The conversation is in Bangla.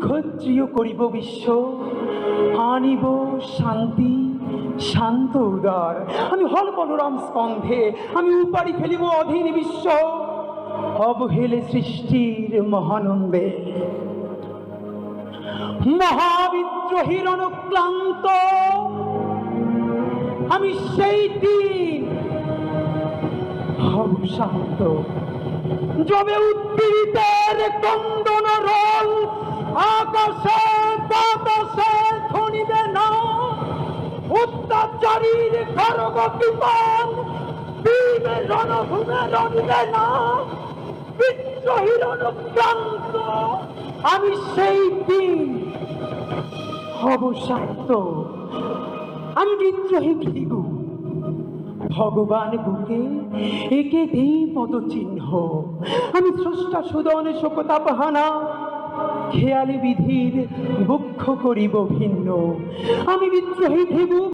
ক্ষত্রিয় করিব বিশ্ব, আনিব শান্তি শান্ত উদার। আমি হল বলরাম স্কন্ধে, আমি উপাড়ি ফেলিব অধীন বিশ্ব, অবহেলে সৃষ্টির মহানন্দে। মহাবিদ্রোহীর অনুক্লান্ত আমি সেই দিন হব শান্ত, যবে উদ্দীপিতের কন্দন রোল আকাশে বাতাসে ধ্বনিবে না, অত্যাচারীর খড়গ বিমান দিবে রণভূমে রণিবে না। বিদ্রোহীর অনুক্রান্ত আমি সেই দিন হব শান্ত। আমি বিদ্রোহী ভৃগু, ভগবান বুকে একে দেই পদচিহ্ন। আমি স্রষ্টা সুদন শোকতাপহানা, খেয়ালি বিধির বক্ষ করিব ভিন্ন। আমি বিদ্রোহী ভৃগু।